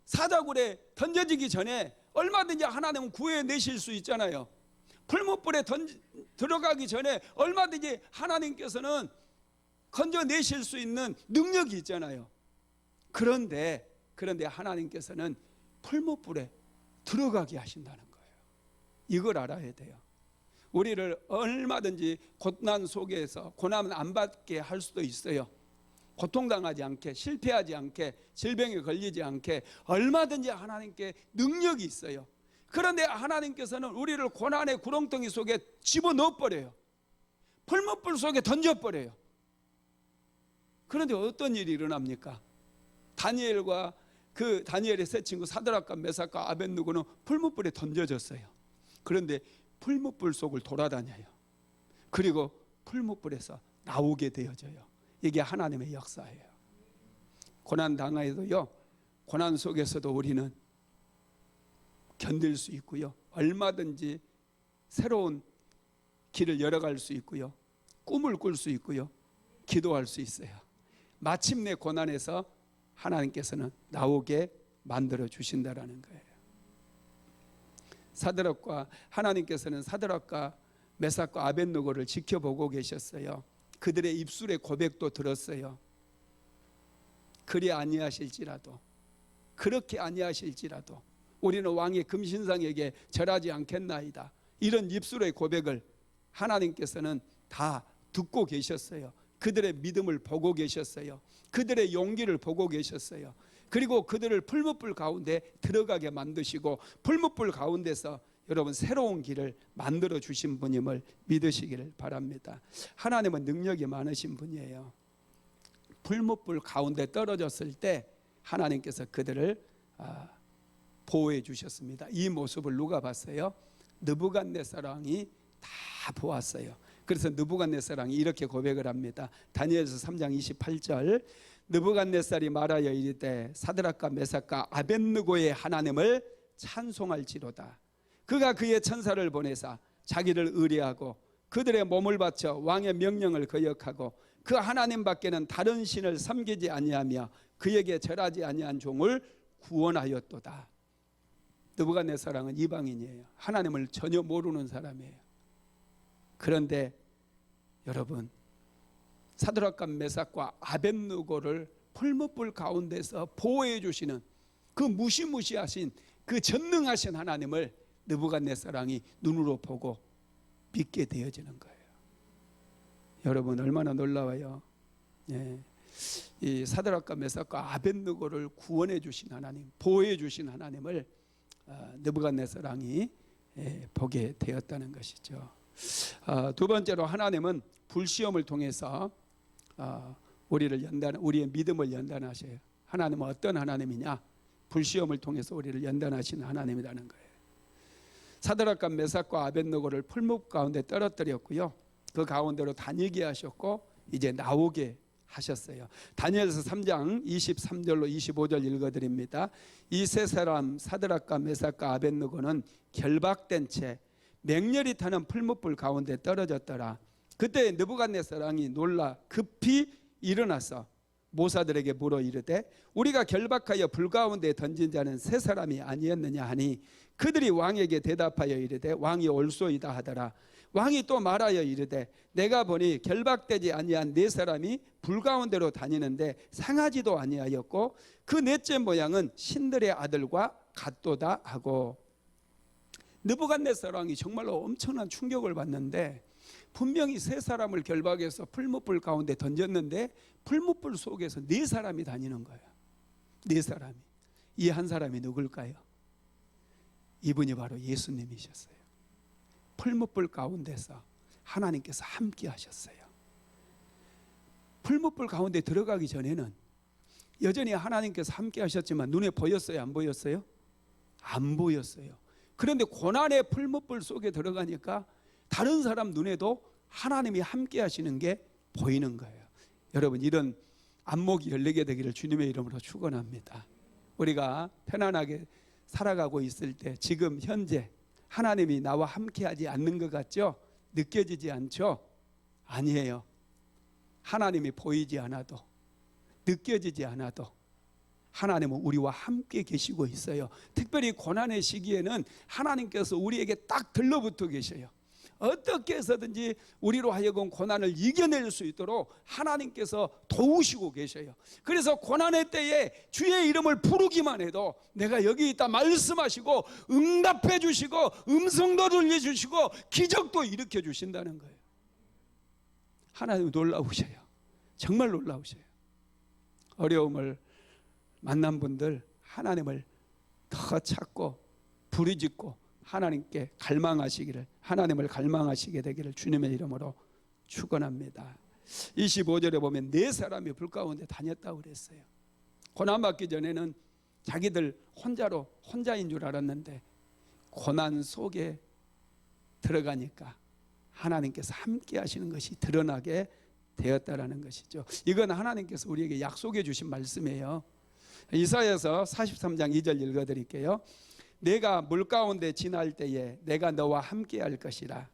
사자굴에 던져지기 전에 얼마든지 하나님은 구해내실 수 있잖아요. 풀무불에 들어가기 전에 얼마든지 하나님께서는 건져내실 수 있는 능력이 있잖아요. 그런데 하나님께서는 풀무불에 들어가게 하신다는 거예요. 이걸 알아야 돼요. 우리를 얼마든지 고난 속에서 고난 안 받게 할 수도 있어요. 고통당하지 않게, 실패하지 않게, 질병에 걸리지 않게 얼마든지 하나님께 능력이 있어요. 그런데 하나님께서는 우리를 고난의 구렁텅이 속에 집어넣어 버려요. 풀무불 속에 던져버려요. 그런데 어떤 일이 일어납니까? 다니엘과 그 다니엘의 세 친구 사드락과 메삭과 아벳느고는 풀무불에 던져졌어요. 그런데 풀무불 속을 돌아다녀요. 그리고 풀무불에서 나오게 되어져요. 이게 하나님의 역사예요. 고난 당하여도요, 고난 속에서도 우리는 견딜 수 있고요, 얼마든지 새로운 길을 열어갈 수 있고요, 꿈을 꿀 수 있고요, 기도할 수 있어요. 마침내 고난에서 하나님께서는 나오게 만들어 주신다라는 거예요. 하나님께서는 사드락과 메삭과 아벳느고를 지켜보고 계셨어요. 그들의 입술의 고백도 들었어요. 그리 아니하실지라도, 그렇게 아니하실지라도 우리는 왕의 금신상에게 절하지 않겠나이다, 이런 입술의 고백을 하나님께서는 다 듣고 계셨어요. 그들의 믿음을 보고 계셨어요. 그들의 용기를 보고 계셨어요. 그리고 그들을 풀무불 가운데 들어가게 만드시고 풀무불 가운데서 여러분 새로운 길을 만들어 주신 분임을 믿으시기를 바랍니다. 하나님은 능력이 많으신 분이에요. 풀무불 가운데 떨어졌을 때 하나님께서 그들을 보호해 주셨습니다. 이 모습을 누가 봤어요? 느부갓네살 왕이 다 보았어요. 그래서 느부갓네살 왕이 이렇게 고백을 합니다. 다니엘서 3장 28절, 느부갓네살이 말하여 이르되 사드락과 메삭과 아벳느고의 하나님을 찬송할지로다. 그가 그의 천사를 보내사 자기를 의뢰하고 그들의 몸을 바쳐 왕의 명령을 거역하고 그 하나님 밖에는 다른 신을 섬기지 아니하며 그에게 절하지 아니한 종을 구원하였도다. 느부갓네살 왕은 이방인이에요. 하나님을 전혀 모르는 사람이에요. 그런데 여러분, 사드락과 메삭과 아벳느고를 풀무불 가운데서 보호해 주시는 그 무시무시하신 그 전능하신 하나님을 느부갓네살 왕이 눈으로 보고 믿게 되어지는 거예요. 여러분, 얼마나 놀라워요. 예. 이 사드락과 메삭과 아벳느고를 구원해 주신 하나님, 보호해 주신 하나님을 느부갓네살 왕이 보게 되었다는 것이죠. 두 번째로 하나님은 불시험을 통해서 우리의 믿음을 연단하셔요. 하나님은 어떤 하나님이냐? 불시험을 통해서 우리를 연단하시는 하나님이라는 거예요. 사드락과 메삭과 아벳느고를 풀무불 가운데 떨어뜨렸고요, 그 가운데로 다니게 하셨고 이제 나오게 하셨어요. 다니엘서 3장 23절로 25절 읽어드립니다. 이 세 사람 사드락과 메삭과 아벳느고는 결박된 채 맹렬히 타는 풀무불 가운데 떨어졌더라. 그때 느부갓네살 왕이 놀라 급히 일어나서 모사들에게 물어 이르되 우리가 결박하여 불 가운데 던진 자는 세 사람이 아니었느냐 하니 그들이 왕에게 대답하여 이르되 왕이 옳소이다 하더라. 왕이 또 말하여 이르되 내가 보니 결박되지 아니한 네 사람이 불 가운데로 다니는데 상하지도 아니하였고 그 넷째 모양은 신들의 아들과 같도다 하고, 느부갓네살 왕이 정말로 엄청난 충격을 받는데 분명히 세 사람을 결박해서 풀무불 가운데 던졌는데 풀무불 속에서 네 사람이 다니는 거예요. 네 사람이. 이 한 사람이 누굴까요? 이분이 바로 예수님이셨어요. 풀무불 가운데서 하나님께서 함께 하셨어요. 풀무불 가운데 들어가기 전에는 여전히 하나님께서 함께 하셨지만 눈에 보였어요? 안 보였어요? 안 보였어요. 그런데 고난의 풀무불 속에 들어가니까 다른 사람 눈에도 하나님이 함께 하시는 게 보이는 거예요. 여러분, 이런 안목이 열리게 되기를 주님의 이름으로 축원합니다. 우리가 편안하게 살아가고 있을 때 지금 현재 하나님이 나와 함께하지 않는 것 같죠? 느껴지지 않죠? 아니에요. 하나님이 보이지 않아도, 느껴지지 않아도 하나님은 우리와 함께 계시고 있어요. 특별히 고난의 시기에는 하나님께서 우리에게 딱 들러붙어 계셔요. 어떻게 해서든지 우리로 하여금 고난을 이겨낼 수 있도록 하나님께서 도우시고 계셔요. 그래서 고난의 때에 주의 이름을 부르기만 해도 내가 여기 있다 말씀하시고 응답해 주시고 음성도 들려주시고 기적도 일으켜 주신다는 거예요. 하나님 놀라우셔요. 정말 놀라우셔요. 어려움을 만난 분들 하나님을 더 찾고 부르짖고 하나님께 갈망하시기를, 하나님을 갈망하시게 되기를 주님의 이름으로 축원합니다. 25절에 보면 네 사람이 불 가운데 다녔다고 그랬어요. 고난받기 전에는 자기들 혼자인 줄 알았는데 고난 속에 들어가니까 하나님께서 함께 하시는 것이 드러나게 되었다라는 것이죠. 이건 하나님께서 우리에게 약속해 주신 말씀이에요. 이사야서 43장 2절 읽어드릴게요. 내가 물 가운데 지날 때에 내가 너와 함께 할 것이라.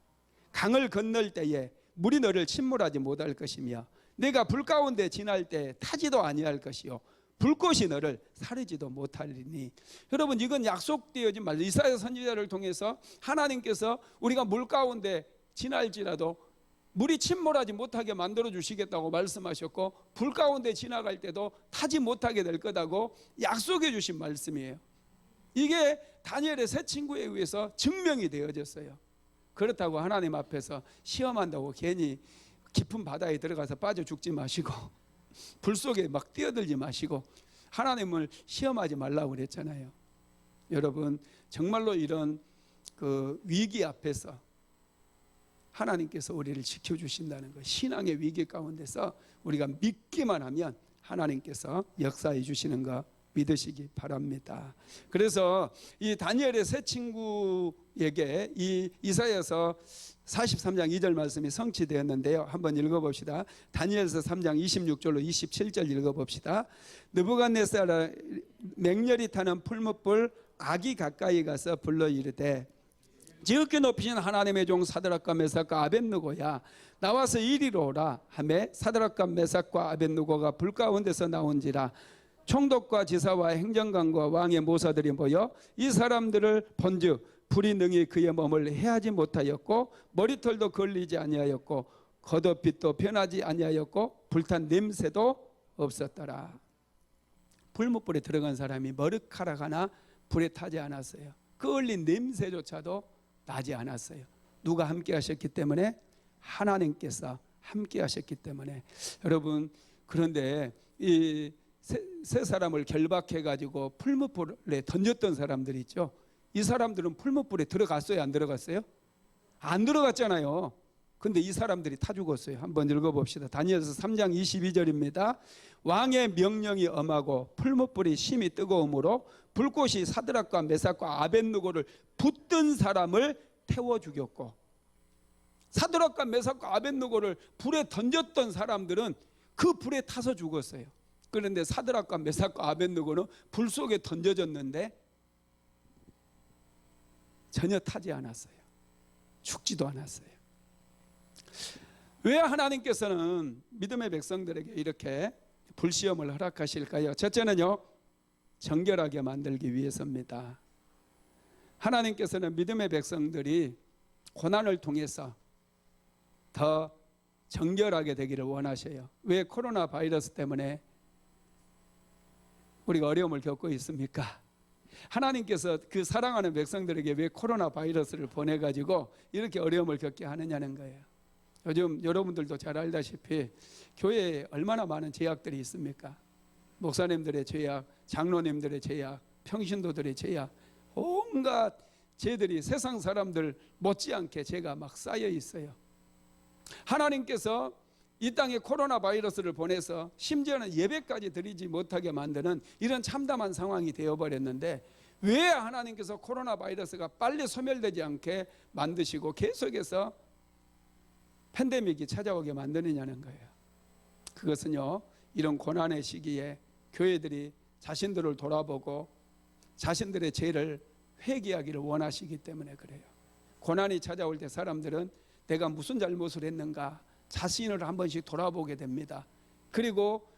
강을 건널 때에 물이 너를 침몰하지 못할 것이며 내가 불 가운데 지날 때 타지도 아니할 것이요 불꽃이 너를 사르지도 못하리니. 여러분, 이건 약속되어진 말. 이사야 선지자를 통해서 하나님께서 우리가 물 가운데 지날지라도 물이 침몰하지 못하게 만들어 주시겠다고 말씀하셨고 불 가운데 지나갈 때도 타지 못하게 될 거다고 약속해 주신 말씀이에요. 이게 다니엘의 세 친구에 의해서 증명이 되어졌어요. 그렇다고 하나님 앞에서 시험한다고 괜히 깊은 바다에 들어가서 빠져 죽지 마시고 불 속에 막 뛰어들지 마시고 하나님을 시험하지 말라고 그랬잖아요. 여러분, 정말로 이런 그 위기 앞에서 하나님께서 우리를 지켜주신다는 것, 신앙의 위기 가운데서 우리가 믿기만 하면 하나님께서 역사해 주시는 것 믿으시기 바랍니다. 그래서 이 다니엘의 세 친구에게 이 이사야서 43장 2절 말씀이 성취되었는데요. 한번 읽어봅시다. 다니엘서 3장 26절로 27절 읽어봅시다. 느부갓네살아 맹렬히 타는 풀무불 악이 가까이 가서 불러 이르되 지극히 높이신 하나님의 종 사드락과 메삭과 아벳느고야 나와서 이리로 오라 하매 사드락과 메삭과 아벳느고가 불 가운데서 나온지라. 총독과 지사와 행정관과 왕의 모사들이 모여 이 사람들을 본즉 불이 능히 그의 몸을 해하지 못하였고 머리털도 걸리지 아니하였고 겉옷빛도 변하지 아니하였고 불탄 냄새도 없었더라. 불못불에 들어간 사람이 머리카락 하나 불에 타지 않았어요. 그 얼린 냄새조차도 나지 않았어요. 누가 함께 하셨기 때문에? 하나님께서 함께 하셨기 때문에. 여러분, 그런데 이 세 사람을 결박해 가지고 풀무불에 던졌던 사람들이 있죠. 이 사람들은 풀무불에 들어갔어요, 안 들어갔어요? 안 들어갔잖아요. 근데 이 사람들이 타 죽었어요. 한번 읽어봅시다. 다니엘서 3장 22절입니다. 왕의 명령이 엄하고 풀무불이 심히 뜨거움으로 불꽃이 사드락과 메삭과 아벳느고를 붙든 사람을 태워 죽였고, 사드락과 메삭과 아벳느고를 불에 던졌던 사람들은 그 불에 타서 죽었어요. 그런데 사드락과 메삭과 아벳느고는 불 속에 던져졌는데 전혀 타지 않았어요. 죽지도 않았어요. 왜 하나님께서는 믿음의 백성들에게 이렇게 불시험을 허락하실까요? 첫째는요, 정결하게 만들기 위해서입니다. 하나님께서는 믿음의 백성들이 고난을 통해서 더 정결하게 되기를 원하셔요. 왜 코로나 바이러스 때문에 우리가 어려움을 겪고 있습니까? 하나님께서 그 사랑하는 백성들에게 왜 코로나 바이러스를 보내가지고 이렇게 어려움을 겪게 하느냐는 거예요. 요즘 여러분들도 잘 알다시피 교회에 얼마나 많은 제약들이 있습니까? 목사님들의 제약, 장로님들의 제약, 평신도들의 제약, 온갖 죄들이 세상 사람들 못지않게 죄가 막 쌓여 있어요. 하나님께서 이 땅에 코로나 바이러스를 보내서 심지어는 예배까지 드리지 못하게 만드는 이런 참담한 상황이 되어버렸는데 왜 하나님께서 코로나 바이러스가 빨리 소멸되지 않게 만드시고 계속해서 팬데믹이 찾아오게 만드느냐는 거예요. 그것은요, 이런 고난의 시기에 교회들이 자신들을 돌아보고 자신들의 죄를 회개하기를 원하시기 때문에 그래요. 고난이 찾아올 때 사람들은 내가 무슨 잘못을 했는가 자신을 한 번씩 돌아보게 됩니다. 그리고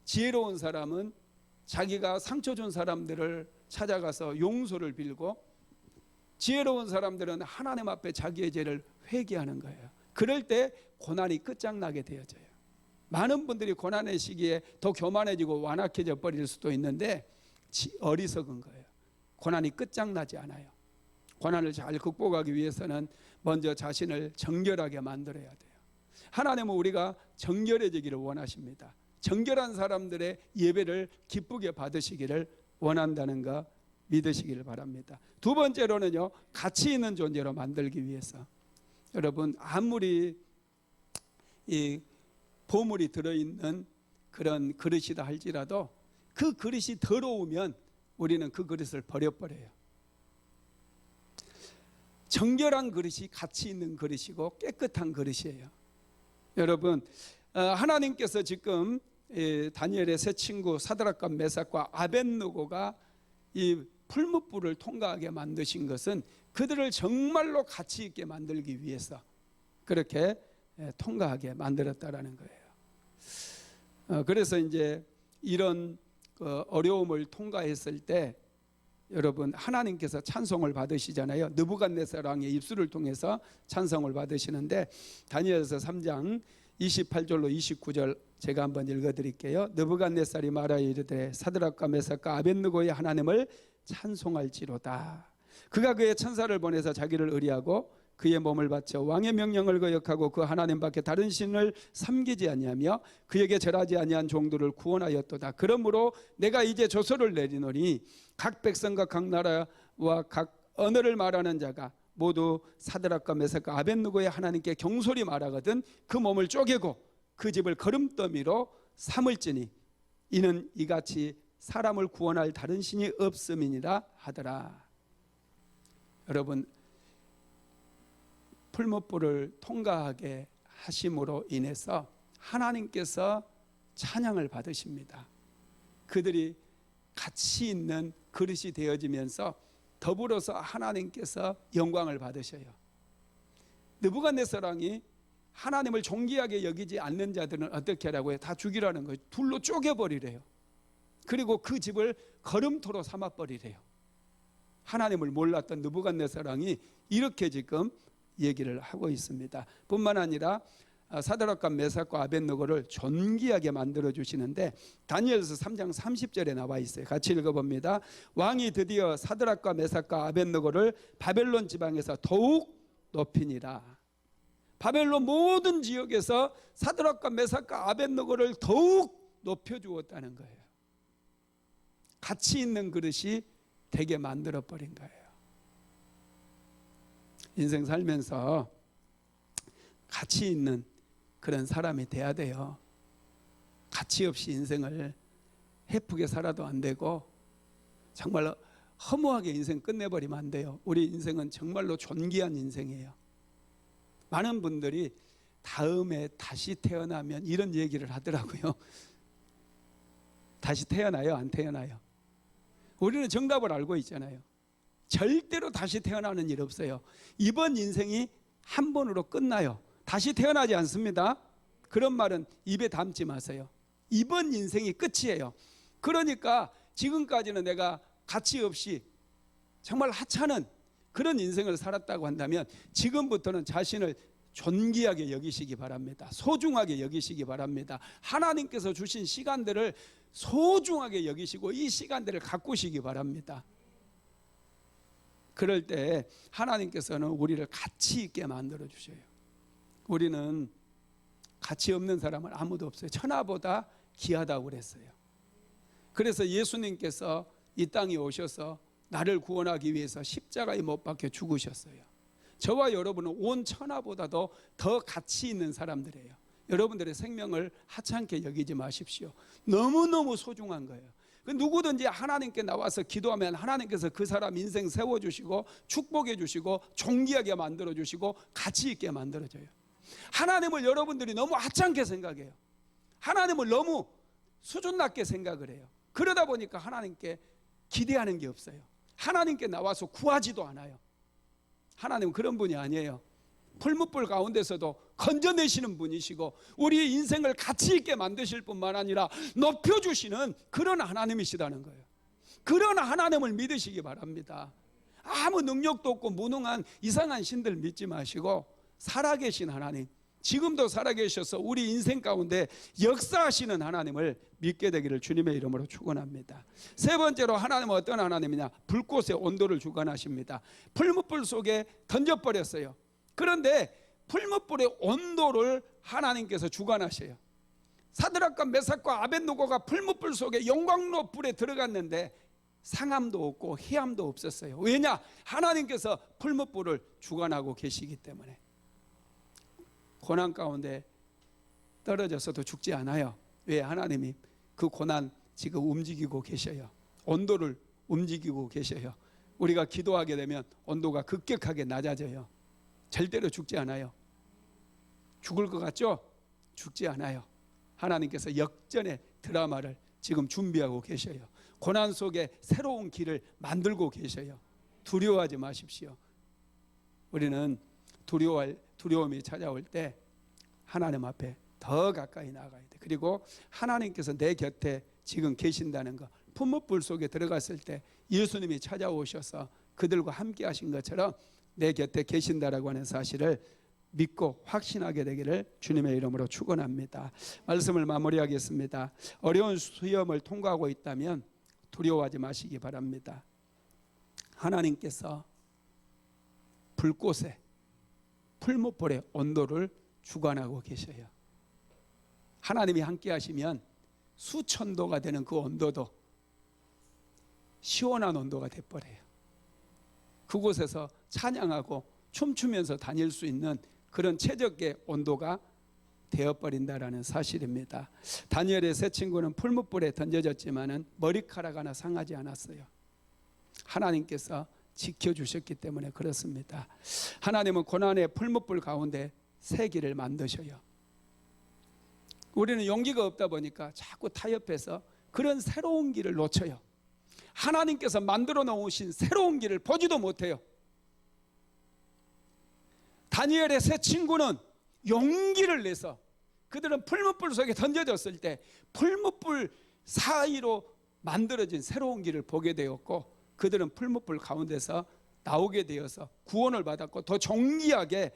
지혜로운 사람은 자기가 상처 준 사람들을 찾아가서 용서를 빌고, 지혜로운 사람들은 하나님 앞에 자기의 죄를 회개하는 거예요. 그럴 때 고난이 끝장나게 되어져요. 많은 분들이 고난의 시기에 더 교만해지고 완악해져 버릴 수도 있는데 어리석은 거예요. 고난이 끝장나지 않아요. 고난을 잘 극복하기 위해서는 먼저 자신을 정결하게 만들어야 돼요. 하나님은 우리가 정결해지기를 원하십니다. 정결한 사람들의 예배를 기쁘게 받으시기를 원한다는 거 믿으시기를 바랍니다. 두 번째로는요, 가치 있는 존재로 만들기 위해서, 여러분 아무리 이 보물이 들어있는 그런 그릇이다 할지라도 그 그릇이 더러우면 우리는 그 그릇을 버려버려요. 정결한 그릇이 가치 있는 그릇이고 깨끗한 그릇이에요. 여러분, 하나님께서 지금 다니엘의 세 친구 사드락과 메삭과 아벳느고가 이 풀무불을 통과하게 만드신 것은 그들을 정말로 가치 있게 만들기 위해서 그렇게 통과하게 만들었다라는 거예요. 그래서 이제 이런 어려움을 통과했을 때 여러분 하나님께서 찬송을 받으시잖아요. 느부갓네살 왕의 입술을 통해서 찬송을 받으시는데 다니엘서 3장 28절로 29절 제가 한번 읽어드릴게요. 느부갓네살이 말하여 이르되 사드락과 메삭과 아벳느고의 하나님을 찬송할지로다. 그가 그의 천사를 보내서 자기를 의리하고 그의 몸을 바쳐 왕의 명령을 거역하고 그 하나님 밖에 다른 신을 섬기지 아니하며 그에게 절하지 아니한 종들을 구원하였도다. 그러므로 내가 이제 조서를 내리노니 각 백성과 각 나라와 각 언어를 말하는 자가 모두 사드락과 메삭과 아벳느고의 하나님께 경솔히 말하거든 그 몸을 쪼개고 그 집을 거름더미로 삼을지니 이는 이같이 사람을 구원할 다른 신이 없음이니라 하더라. 여러분, 풀무불을 통과하게 하심으로 인해서 하나님께서 찬양을 받으십니다. 그들이 가치 있는 그릇이 되어지면서 더불어서 하나님께서 영광을 받으셔요. 느부갓네살 왕이 하나님을 존귀하게 여기지 않는 자들은 어떻게 하라고 해요? 다 죽이라는 거예요. 둘로 쪼개버리래요. 그리고 그 집을 거름토로 삼아버리래요. 하나님을 몰랐던 느부갓네살 왕이 이렇게 지금 얘기를 하고 있습니다. 뿐만 아니라 사드락과 메삭과 아벳느고를 존귀하게 만들어 주시는데 다니엘서 3장 30절에 나와 있어요. 같이 읽어봅니다. 왕이 드디어 사드락과 메삭과 아벳느고를 바벨론 지방에서 더욱 높이니라. 바벨론 모든 지역에서 사드락과 메삭과 아벳느고를 더욱 높여주었다는 거예요. 가치 있는 그릇이 되게 만들어 버린 거예요. 인생 살면서 가치 있는 그런 사람이 돼야 돼요. 가치 없이 인생을 헤프게 살아도 안 되고 정말 허무하게 인생 끝내버리면 안 돼요. 우리 인생은 정말로 존귀한 인생이에요. 많은 분들이 다음에 다시 태어나면 이런 얘기를 하더라고요. 다시 태어나요? 안 태어나요? 우리는 정답을 알고 있잖아요. 절대로 다시 태어나는 일 없어요. 이번 인생이 한 번으로 끝나요. 다시 태어나지 않습니다. 그런 말은 입에 담지 마세요. 이번 인생이 끝이에요. 그러니까 지금까지는 내가 가치 없이 정말 하찮은 그런 인생을 살았다고 한다면 지금부터는 자신을 존귀하게 여기시기 바랍니다. 소중하게 여기시기 바랍니다. 하나님께서 주신 시간들을 소중하게 여기시고 이 시간들을 가꾸시기 바랍니다. 그럴 때 하나님께서는 우리를 가치 있게 만들어 주셔요. 우리는 가치 없는 사람은 아무도 없어요. 천하보다 귀하다고 그랬어요. 그래서 예수님께서 이 땅에 오셔서 나를 구원하기 위해서 십자가에 못 박혀 죽으셨어요. 저와 여러분은 온 천하보다도 더 가치 있는 사람들이에요. 여러분들의 생명을 하찮게 여기지 마십시오. 너무너무 소중한 거예요. 누구든지 하나님께 나와서 기도하면 하나님께서 그 사람 인생 세워주시고 축복해 주시고 존귀하게 만들어주시고 가치 있게 만들어줘요. 하나님을 여러분들이 너무 하찮게 생각해요. 하나님을 너무 수준 낮게 생각을 해요. 그러다 보니까 하나님께 기대하는 게 없어요. 하나님께 나와서 구하지도 않아요. 하나님은 그런 분이 아니에요. 풀무불 가운데서도 건져내시는 분이시고 우리의 인생을 가치 있게 만드실 뿐만 아니라 높여주시는 그런 하나님이시다는 거예요. 그런 하나님을 믿으시기 바랍니다. 아무 능력도 없고 무능한 이상한 신들 믿지 마시고 살아계신 하나님, 지금도 살아계셔서 우리 인생 가운데 역사하시는 하나님을 믿게 되기를 주님의 이름으로 축원합니다. 세 번째로 하나님은 어떤 하나님이냐? 불꽃의 온도를 주관하십니다. 풀무불 속에 던져버렸어요. 그런데 풀무불의 온도를 하나님께서 주관하셔요. 사드락과 메삭과 아벳노고가 풀무불 속에 영광로 불에 들어갔는데 상함도 없고 해함도 없었어요. 왜냐? 하나님께서 풀무불을 주관하고 계시기 때문에. 고난 가운데 떨어져서도 죽지 않아요. 왜? 하나님이 그 고난 지금 움직이고 계셔요. 온도를 움직이고 계셔요. 우리가 기도하게 되면 온도가 급격하게 낮아져요. 절대로 죽지 않아요. 죽을 것 같죠? 죽지 않아요. 하나님께서 역전의 드라마를 지금 준비하고 계셔요. 고난 속에 새로운 길을 만들고 계셔요. 두려워하지 마십시오. 우리는 두려움이 찾아올 때 하나님 앞에 더 가까이 나가야 돼. 그리고 하나님께서 내 곁에 지금 계신다는 거, 풀무불 속에 들어갔을 때 예수님이 찾아오셔서 그들과 함께 하신 것처럼 내 곁에 계신다라고 하는 사실을 믿고 확신하게 되기를 주님의 이름으로 축원합니다. 말씀을 마무리하겠습니다. 어려운 시험을 통과하고 있다면 두려워하지 마시기 바랍니다. 하나님께서 불꽃에 풀무불의 온도를 주관하고 계셔요. 하나님이 함께 하시면 수천 도가 되는 그 온도도 시원한 온도가 돼버려요. 그곳에서 찬양하고 춤추면서 다닐 수 있는 그런 최적의 온도가 되어버린다라는 사실입니다. 다니엘의 세 친구는 풀무불에 던져졌지만은 머리카락 하나 상하지 않았어요. 하나님께서 지켜주셨기 때문에 그렇습니다. 하나님은 고난의 풀무불 가운데 새 길을 만드셔요. 우리는 용기가 없다 보니까 자꾸 타협해서 그런 새로운 길을 놓쳐요. 하나님께서 만들어 놓으신 새로운 길을 보지도 못해요. 다니엘의 세 친구는 용기를 내서 그들은 풀무불 속에 던져졌을 때 풀무불 사이로 만들어진 새로운 길을 보게 되었고, 그들은 풀무불 가운데서 나오게 되어서 구원을 받았고 더 존귀하게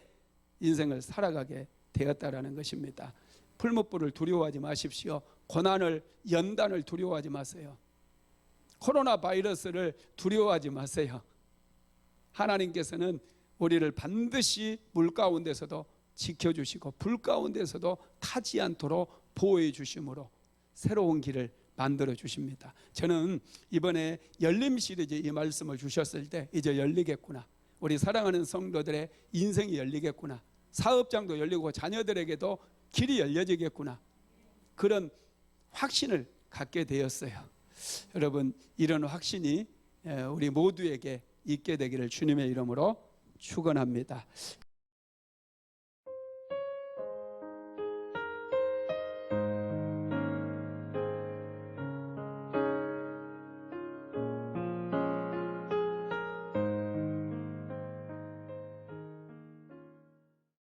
인생을 살아가게 되었다라는 것입니다. 풀무불을 두려워하지 마십시오. 고난을, 연단을 두려워하지 마세요. 코로나 바이러스를 두려워하지 마세요. 하나님께서는 우리를 반드시 물 가운데서도 지켜주시고 불 가운데서도 타지 않도록 보호해 주심으로 새로운 길을 만들어 주십니다. 저는 이번에 열림 시리즈 이 말씀을 주셨을 때 이제 열리겠구나, 우리 사랑하는 성도들의 인생이 열리겠구나, 사업장도 열리고 자녀들에게도 길이 열려지겠구나, 그런 확신을 갖게 되었어요. 여러분, 이런 확신이 우리 모두에게 있게 되기를 주님의 이름으로 축원합니다.